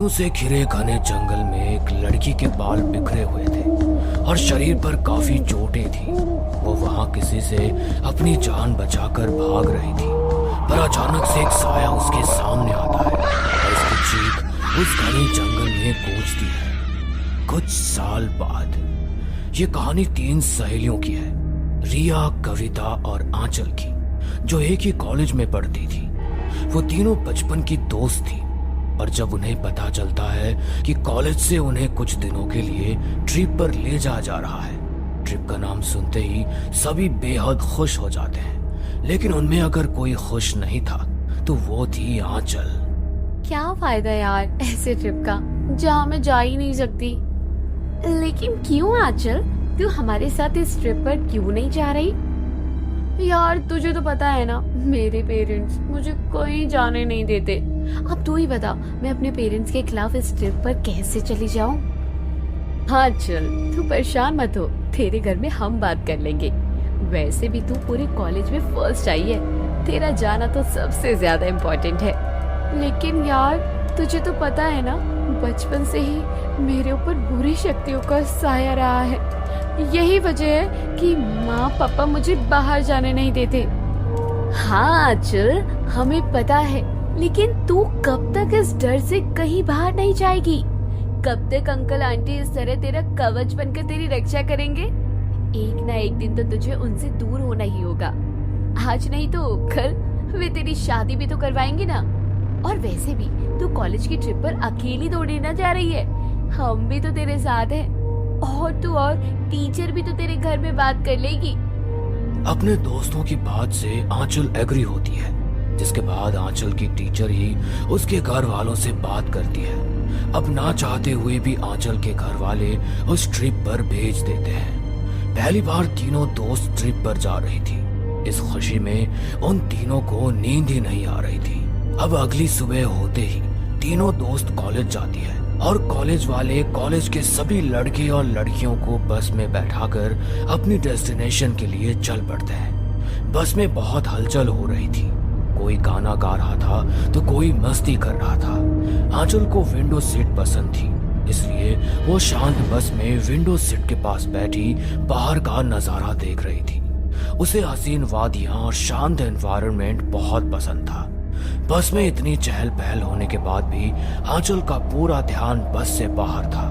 उसे घिरे घने जंगल में एक लड़की के बाल बिखरे हुए थे और शरीर पर काफी चोटें थी। वो वहां किसी से अपनी जान बचाकर भाग रही थी, पर अचानक से एक साया उसके सामने आता है और उसकी चीख उस घने जंगल में गूंजती है। कुछ साल बाद ये कहानी 3 सहेलियों की है, रिया, कविता और आंचल की, जो एक ही कॉलेज में पढ़ती थी। वो तीनों बचपन की दोस्त थी, पर जब उन्हें पता चलता है कि कॉलेज से उन्हें कुछ दिनों के लिए ट्रिप पर ले जा रहा है, ट्रिप का नाम सुनते ही सभी बेहद खुश हो जाते हैं। लेकिन उनमें अगर कोई खुश नहीं था तो वो थी आंचल। क्या फायदा यार ऐसे ट्रिप का जहाँ मैं जा ही नहीं सकती। लेकिन क्यों आंचल, तू हमारे साथ इस ट्रिप पर क्यों नहीं जा रही? यार तुझे तो पता है ना, मेरे पेरेंट्स मुझे कहीं जाने नहीं देते। अब तू ही बता, मैं अपने पेरेंट्स के खिलाफ इस ट्रिप पर कैसे चली जाऊं? हाँ चल, तू परेशान मत हो, तेरे घर में हम बात कर लेंगे। वैसे भी तू पूरे कॉलेज में फर्स्ट आई है, तेरा जाना तो सबसे ज्यादा इम्पोर्टेंट है। लेकिन यार तुझे तो पता है ना, बचपन से ही मेरे ऊपर बुरी शक्तियों का साया रहा है। यही वजह है कि माँ पापा मुझे बाहर जाने नहीं देते। हाँ चल, हमें पता है, लेकिन तू कब तक इस डर से कहीं बाहर नहीं जाएगी? कब तक अंकल आंटी इस तरह तेरा कवच बनकर तेरी रक्षा करेंगे? एक ना एक दिन तो तुझे उनसे दूर होना ही होगा। आज नहीं तो कल वे तेरी शादी भी तो करवाएंगे ना। और वैसे भी तू कॉलेज की ट्रिप पर अकेली दौड़ने ना जा रही है, हम भी तो तेरे साथ हैं। और टीचर भी तो तेरे घर में बात कर लेगी। अपने दोस्तों की बात से आंचल एग्री होती है, जिसके बाद आंचल की टीचर ही उसके घर वालों से बात करती है। अब ना चाहते हुए भी आंचल के घर वाले उस ट्रिप पर भेज देते हैं। पहली बार तीनों दोस्त ट्रिप पर जा रही थी। इस खुशी में उन तीनों को नींद ही नहीं आ रही थी। अब अगली सुबह होते ही तीनों दोस्त कॉलेज जाती है और कॉलेज वाले कॉलेज के सभी लड़के और लड़कियों को बस में बैठाकर अपनी डेस्टिनेशन के लिए चल पड़ते हैं। बस में बहुत हलचल हो रही थी, कोई गाना गा रहा था तो कोई मस्ती कर रहा था। आंचल को विंडो सीट पसंद थी, इसलिए वो शांत बस में विंडो सीट के पास बैठी बाहर का नजारा देख रही थी। उसे हसीन वादियां और शांत एनवायरनमेंट बहुत पसंद था। बस में इतनी चहल पहल होने के बाद भी आंचल का पूरा ध्यान बस से बाहर था।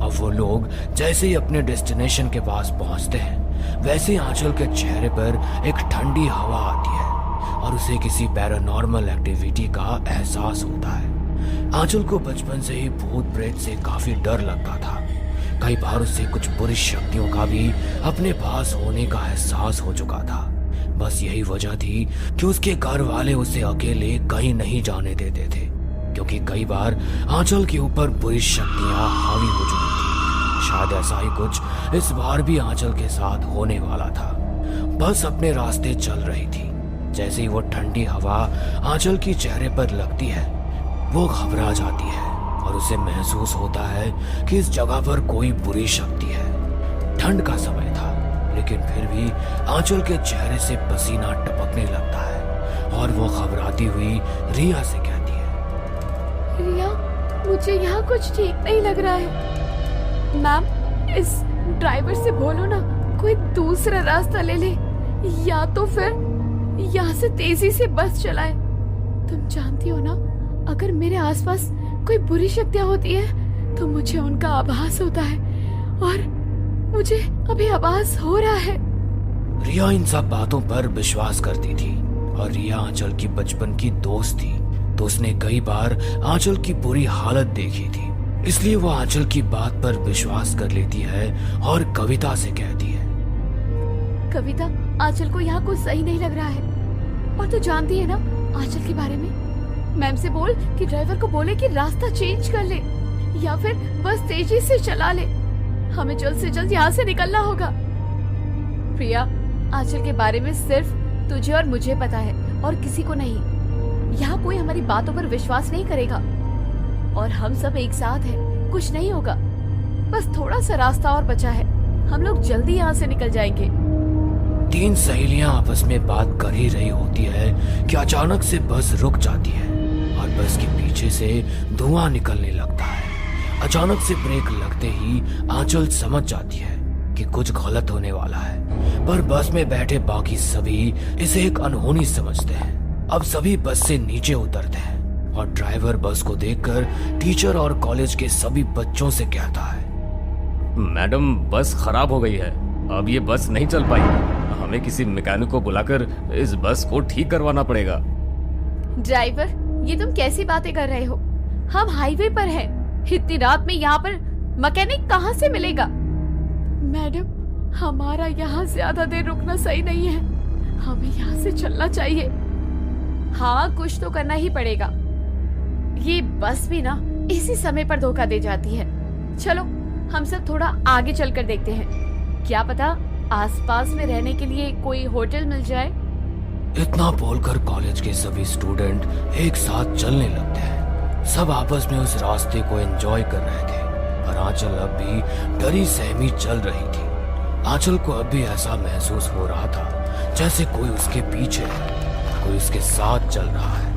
अब वो लोग जैसे ही अपने डेस्टिनेशन के पास पहुंचते हैं, वैसे ही आंचल के चेहरे पर एक ठंडी हवा आती है और उसे किसी पैरानॉर्मल एक्टिविटी का एहसास होता है। आंचल को बचपन से ही भूत प्रेत से काफी डर लगता था। कई बार उसे कुछ बुरी शक्तियों का भी अपने पास होने का एहसास हो चुका था। बस यही वजह थी कि उसके घर वाले उसे अकेले कहीं नहीं जाने देते थे, क्योंकि कई बार आंचल के ऊपर बुरी शक्तियां हावी हो चुकी थी। शायद ऐसा ही कुछ इस बार भी आंचल के साथ होने वाला था। बस अपने रास्ते चल रही थी। जैसे ही वो ठंडी हवा आंचल की चेहरे पर लगती है, वो घबरा जाती है और उसे महसूस होता है कि इस जगह पर कोई बुरी शक्ति है। ठंड का समय था, लेकिन फिर भी आंचल के चेहरे से पसीना टपकने लगता है और वो घबराती हुई रिया से कहती है, रिया, मुझे यहाँ कुछ ठीक नहीं लग रहा है। मैम, इस ड्राइवर से बोलो ना कोई दूसरा रास्ता ले ले, या तो फिर यहाँ से तेजी से बस चलाए। तुम जानती हो ना, अगर मेरे आसपास कोई बुरी शक्तियाँ होती है तो मुझे उनका आभास होता है, और मुझे अभी आभास हो रहा है। रिया इन सब बातों पर विश्वास करती थी और रिया आंचल की बचपन की दोस्त थी, तो उसने कई बार आंचल की बुरी हालत देखी थी। इसलिए वो आंचल की बात पर विश्वास कर लेती है और कविता से कहती है, कविता, आंचल को यहाँ कुछ सही नहीं लग रहा है, और तू जानती है ना आंचल के बारे में। मैम से बोल कि ड्राइवर को बोले कि रास्ता चेंज कर ले या फिर बस तेजी से चला ले। हमें जल्द से जल्द यहाँ से निकलना होगा। प्रिया, आंचल के बारे में सिर्फ तुझे और मुझे पता है और किसी को नहीं। यहाँ कोई हमारी बातों पर विश्वास नहीं करेगा और हम सब एक साथ हैं, कुछ नहीं होगा। बस थोड़ा सा रास्ता और बचा है, हम लोग जल्दी यहाँ से निकल जाएंगे। 3 सहेलियां आपस में बात कर ही रही होती है कि अचानक से बस रुक जाती है और बस के पीछे से धुआं निकलने लगता है। अचानक से ब्रेक लगते ही आंचल समझ जाती है कि कुछ गलत होने वाला है, पर बस में बैठे बाकी सभी इसे एक अनहोनी समझते हैं। अब सभी बस से नीचे उतरते हैं और ड्राइवर बस को देखकर टीचर और कॉलेज के सभी बच्चों से कहता है, मैडम बस खराब हो गई है, अब ये बस नहीं चल पाई, हमें किसी मैकेनिक को बुलाकर इस बस को ठीक करवाना पड़ेगा। ड्राइवर, ये तुम कैसी बातें कर रहे हो? हम हाईवे पर हैं। इतनी रात में यहाँ पर मैकेनिक कहाँ से मिलेगा? मैडम, हमारा यहाँ ज्यादा देर रुकना सही नहीं है, हमें यहाँ से चलना चाहिए। हाँ, कुछ तो करना ही पड़ेगा। ये बस भी ना इसी समय पर धोखा दे जाती है। चलो हम सब थोड़ा आगे चलकर देखते हैं, क्या पता आसपास में रहने के लिए कोई होटल मिल जाए। इतना बोलकर कॉलेज के सभी स्टूडेंट एक साथ चलने लगते हैं। सब आपस में उस रास्ते को एंजॉय कर रहे थे, पर आंचल अब भी डरी सहमी चल रही थी। आंचल को अब भी ऐसा महसूस हो रहा था जैसे कोई उसके पीछे है, कोई उसके साथ चल रहा है।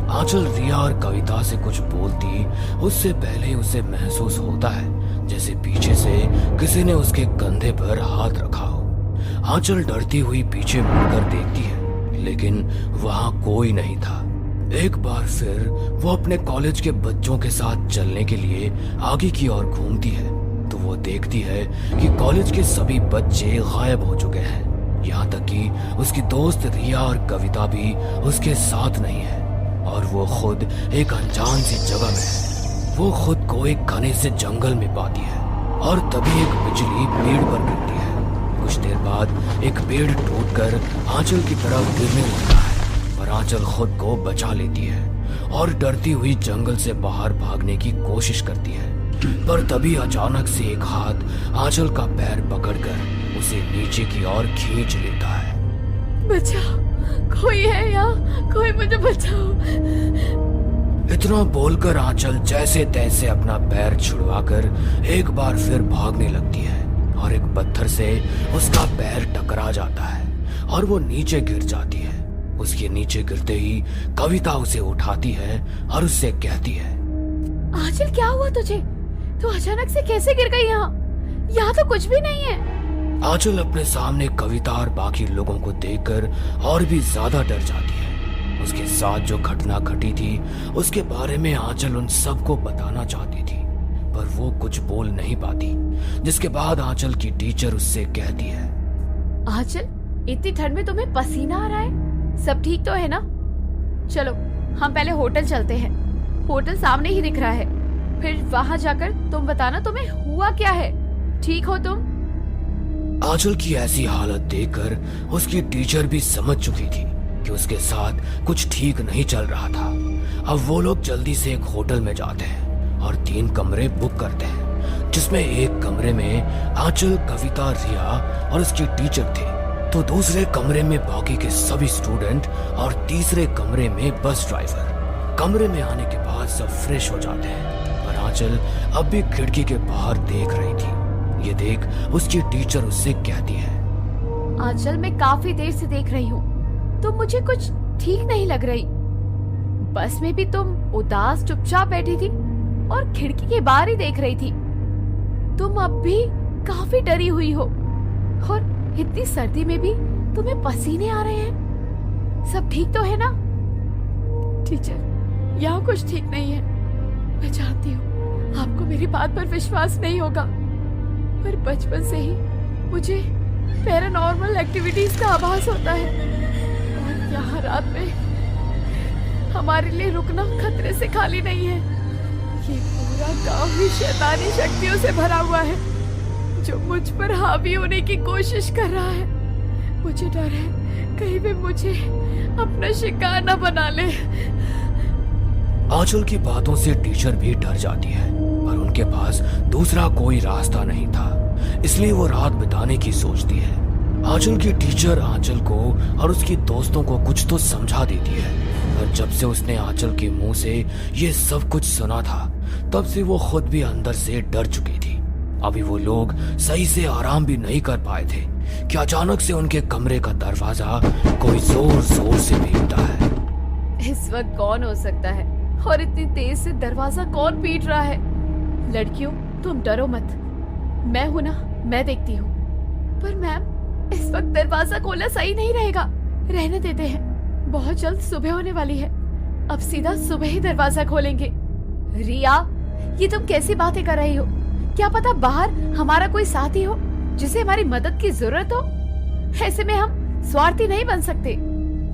आंचल रिया और कविता से कुछ बोलती उससे पहले ही उसे महसूस होता है जैसे पीछे से किसी ने उसके कंधे पर हाथ रखा हो। आंचल डरती हुई पीछे मुड़कर देखती है, लेकिन वहां कोई नहीं था। एक बार फिर वो अपने कॉलेज के बच्चों के साथ चलने के लिए आगे की ओर घूमती है तो वो देखती है कि कॉलेज के सभी बच्चे गायब हो चुके हैं। यहाँ तक कि उसकी दोस्त रिया और कविता भी उसके साथ नहीं है और वो खुद एक अनजान सी जगह में है। वो खुद को एक घने से जंगल में पाती है और तभी एक बिजली पेड़ पर गिरती है। कुछ देर बाद एक पेड़ टूटकर आंचल की तरफ गिरने लगता है, पर आंचल खुद को बचा लेती है और डरती हुई जंगल से बाहर भागने की कोशिश करती है। पर तभी अचानक से एक हाथ आंचल का पैर पकड़कर उसे नीचे की ओर खींच लेता है। बचाओ, कोई है यहाँ, कोई मुझे बचाओ। इतना बोलकर आंचल जैसे तैसे अपना पैर छुड़वाकर एक बार फिर भागने लगती है और एक पत्थर से उसका पैर टकरा जाता है और वो नीचे गिर जाती है। उसके नीचे गिरते ही कविता उसे उठाती है और उससे कहती है, आंचल क्या हुआ तुझे? तू अचानक से कैसे गिर गई यहाँ? यहाँ तो कुछ भी नहीं है। आंचल अपने सामने कविता और बाकी लोगों को देखकर और भी ज्यादा डर जाती है। उसके साथ जो घटना घटी थी उसके बारे में आंचल उन सबको बताना चाहती थी, पर वो कुछ बोल नहीं पाती। जिसके बाद आंचल की टीचर उससे कहती है, आंचल, इतनी ठंड में तुम्हें पसीना आ रहा है, सब ठीक तो है ना? चलो हम पहले होटल चलते हैं, होटल सामने ही दिख रहा है, फिर वहां जाकर तुम बताना तुम्हें हुआ क्या है। ठीक हो तुम? आंचल की ऐसी हालत देखकर उसकी टीचर भी समझ चुकी थी कि उसके साथ कुछ ठीक नहीं चल रहा था। अब वो लोग जल्दी से एक होटल में जाते हैं और 3 कमरे बुक करते हैं, जिसमें एक कमरे में आंचल, कविता, रिया और उसकी टीचर थे, तो दूसरे कमरे में बाकी के सभी स्टूडेंट और तीसरे कमरे में बस ड्राइवर। कमरे में आने के बाद सब फ्रेश हो जाते हैं, पर आंचल अब भी खिड़की के बाहर देख रही थी। ये देख उसकी टीचर उससे कहती है, आंचल, मैं काफी देर से देख रही हूँ, तुम मुझे कुछ ठीक नहीं लग रही। बस में भी तुम उदास चुपचाप बैठी थी और खिड़की के बाहर ही देख रही थी। तुम अब भी काफी डरी हुई हो और इतनी सर्दी में भी तुम्हें पसीने आ रहे हैं। सब ठीक तो है ना? टीचर, यहाँ कुछ ठीक नहीं है। मैं जानती हूँ आपको मेरी बात पर विश्वास नहीं होगा, पर बचपन से ही मुझे पैरानॉर्मल एक्टिविटीज का आभास होता है और यहाँ रात में हमारे लिए रुकना खतरे से खाली नहीं है। ये पूरा गांव ही शैतानी शक्तियों से भरा हुआ है जो मुझ पर हावी होने की कोशिश कर रहा है। मुझे डर है कहीं भी मुझे अपना शिकार न बना ले। आंचल की बातों से टीचर भी डर जाती है, पर उनके पास दूसरा कोई रास्ता नहीं था, इसलिए वो रात बिताने की सोचती है। आंचल की टीचर आंचल को और उसकी दोस्तों को कुछ तो समझा देती है, पर जब से उसने आंचल के मुंह से ये सब कुछ सुना था, तब से वो खुद भी अंदर से डर चुकी थी। अभी वो लोग सही से आराम भी नहीं कर पाए थे कि अचानक से उनके कमरे का दरवाजा कोई जोर जोर से भीगता है। इस वक्त कौन हो सकता है? और इतनी तेज से दरवाजा कौन पीट रहा है? लड़कियों, तुम डरो मत, मैं हूं ना, मैं देखती हूँ। पर मैम, इस वक्त दरवाजा खोलना सही नहीं रहेगा, रहने देते हैं। बहुत जल्द सुबह होने वाली है, अब सीधा सुबह ही दरवाजा खोलेंगे। रिया, ये तुम कैसी बातें कर रही हो? क्या पता बाहर हमारा कोई साथी हो जिसे हमारी मदद की जरूरत हो। ऐसे में हम स्वार्थी नहीं बन सकते।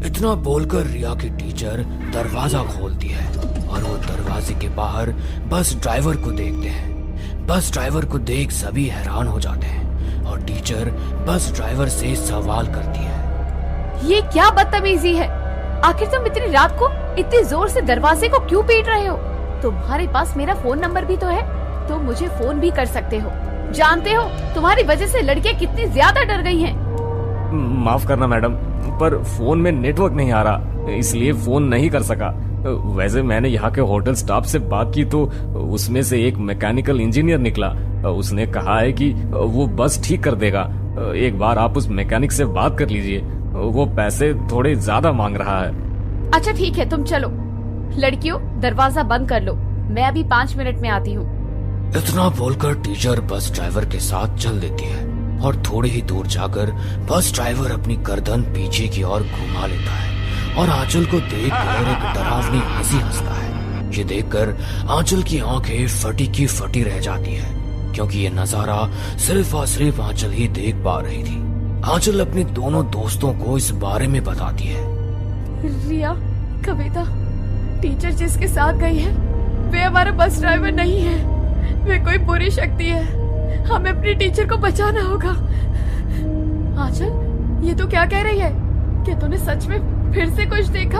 इतना बोलकर रिया की टीचर दरवाजा खोलती है और वो दरवाजे के बाहर बस ड्राइवर को देखते हैं। बस ड्राइवर को देख सभी हैरान हो जाते हैं और टीचर बस ड्राइवर से सवाल करती है, ये क्या बदतमीजी है? आखिर तुम इतनी रात को इतनी जोर से दरवाजे को क्यों पीट रहे हो? तुम्हारे पास मेरा फोन नंबर भी तो है, तुम मुझे फोन भी कर सकते हो। जानते हो तुम्हारी वजह से लड़कियां कितनी ज्यादा डर गई हैं। माफ करना मैडम, पर फोन में नेटवर्क नहीं आ रहा, इसलिए फोन नहीं कर सका। वैसे मैंने यहाँ के होटल स्टाफ से बात की तो उसमें से एक मैकेनिकल इंजीनियर निकला। उसने कहा है कि वो बस ठीक कर देगा। एक बार आप उस मैकेनिक से बात कर लीजिए, वो पैसे थोड़े ज्यादा मांग रहा है। अच्छा ठीक है, तुम चलो। लड़कियों, दरवाजा बंद कर लो, मैं अभी 5 मिनट में आती हूँ। इतना बोलकर टीचर बस ड्राइवर के साथ चल देती है और थोड़ी ही दूर जाकर बस ड्राइवर अपनी गर्दन पीछे की ओर घुमा लेता है और आंचल को देखकर एक डरावनी हंसी हंसता है। ये देखकर आंचल की आंखें फटी की फटी रह जाती है, क्योंकि ये नजारा सिर्फ और सिर्फ आंचल ही देख पा रही थी। आंचल अपने दोनों दोस्तों को इस बारे में बताती है। रिया, कविता, टीचर जिसके साथ गई है वे हमारा बस ड्राइवर नहीं है, वे कोई बुरी शक्ति है। हमें अपनी टीचर को बचाना होगा। आंचल, ये तो क्या कह रही है? क्या तूने सच में फिर से कुछ देखा?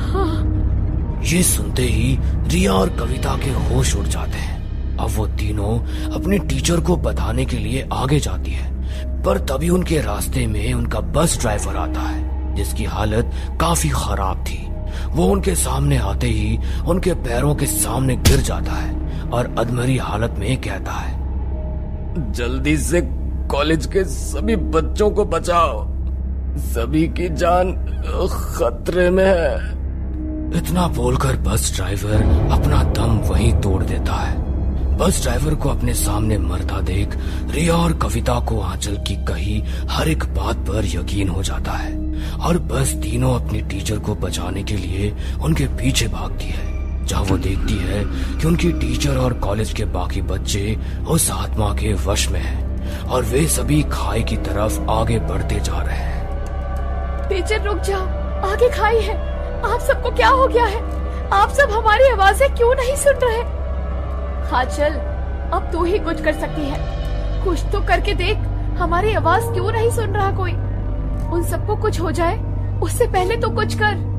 हाँ। ये सुनते ही रिया और कविता के होश उड़ जाते हैं। अब वो तीनों अपने टीचर को बताने के लिए आगे जाती है, पर तभी उनके रास्ते में उनका बस ड्राइवर आता है, जिसकी हालत काफी खराब थी। वो उनके सामने आते ही उनके पैरों के सामने गिर जाता है और अधमरी हालत में कहता है, जल्दी से कॉलेज के सभी बच्चों को बचाओ, सभी की जान खतरे में है। इतना बोलकर बस ड्राइवर अपना दम वहीं तोड़ देता है। बस ड्राइवर को अपने सामने मरता देख रिया और कविता को आंचल की कही हर एक बात पर यकीन हो जाता है और बस तीनों अपनी टीचर को बचाने के लिए उनके पीछे भागती है, जहाँ वो देखती है कि उनकी टीचर और कॉलेज के बाकी बच्चे उस आत्मा के वश में हैं और वे सभी खाई की तरफ आगे बढ़ते जा रहे हैं। टीचर रुक जाओ, आगे खाई है। आप सबको क्या हो गया है? आप सब हमारी आवाजें क्यों नहीं सुन रहे? हाँ चल, अब तू ही कुछ कर सकती है, कुछ तो करके देख। हमारी आवाज क्यों नहीं सुन रहा कोई? उन सबको कुछ हो जाए उससे पहले तो कुछ कर।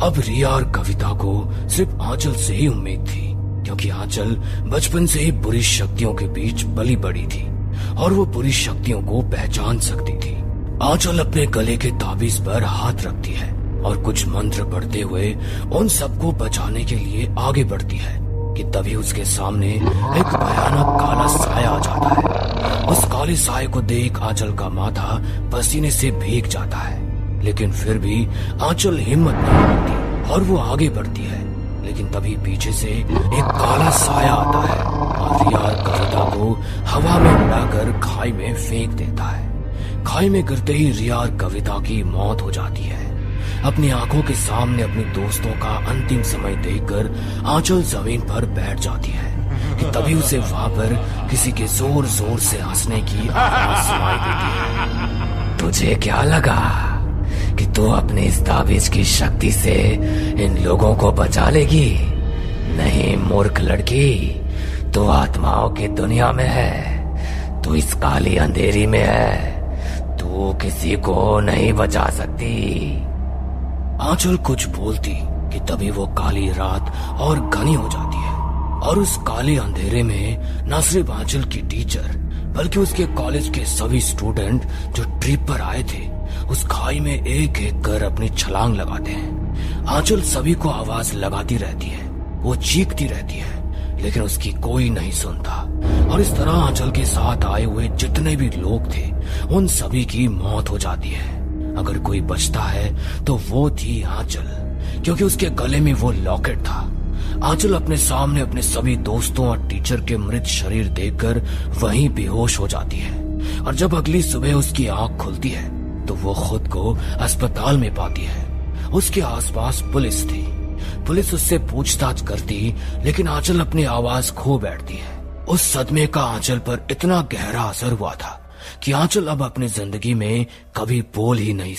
अब रिया और कविता को सिर्फ आंचल से ही उम्मीद थी, क्योंकि आंचल बचपन से ही बुरी शक्तियों के बीच पली बड़ी थी और वो बुरी शक्तियों को पहचान सकती थी। आंचल अपने गले के ताबीज पर हाथ रखती है और कुछ मंत्र पढ़ते हुए उन सबको बचाने के लिए आगे बढ़ती है कि तभी उसके सामने एक भयानक काला साया आ जाता है। उस काले साये को देख आंचल का माथा पसीने से भीग जाता है, लेकिन फिर भी आंचल हिम्मत नहीं हारती और वो आगे बढ़ती है। लेकिन तभी पीछे से एक काला साया आता है और रिया और कविता को हवा में उड़ाकर खाई में फेंक देता है। खाई में गिरते ही रिया और कविता की मौत हो जाती है। अपनी आंखों के सामने अपने दोस्तों का अंतिम समय देखकर आंचल जमीन पर बैठ जाती है कि तभी उसे वहां पर किसी के जोर जोर से हंसने की आवाज सुनाई देती है। तुझे क्या लगा कि तू अपने इस ताबीज की शक्ति से इन लोगों को बचा लेगी? नहीं मूर्ख लड़की, तू आत्माओं की दुनिया में है, तू इस काली अंधेरी में है, तू किसी को नहीं बचा सकती। आंचल कुछ बोलती कि तभी वो काली रात और घनी हो जाती है और उस काले अंधेरे में न सिर्फ आंचल की टीचर बल्कि उसके कॉलेज के सभी स्टूडेंट जो ट्रिप पर आए थे उस खाई में एक एक कर अपनी छलांग लगाते हैं। आंचल सभी को आवाज लगाती रहती है, वो चीखती रहती है, लेकिन उसकी कोई नहीं सुनता और इस तरह आंचल के साथ आए हुए जितने भी लोग थे उन सभी की मौत हो जाती है। अगर कोई बचता है तो वो थी आंचल, क्योंकि उसके गले में वो लॉकेट था आंचल अपने सामने अपने सभी दोस्तों और टीचर के मृत शरीर देखकर वहीं बेहोश हो जाती है और जब अगली सुबह उसकी आंख खुलती है तो वो खुद को अस्पताल में पाती है। उसके आसपास पुलिस थी। पुलिस उससे पूछताछ करती लेकिन आंचल अपनी आवाज खो बैठती है। उस सदमे का आंचल पर इतना गहरा असर हुआ था कि आंचल अब अपनी जिंदगी में कभी बोल ही नहीं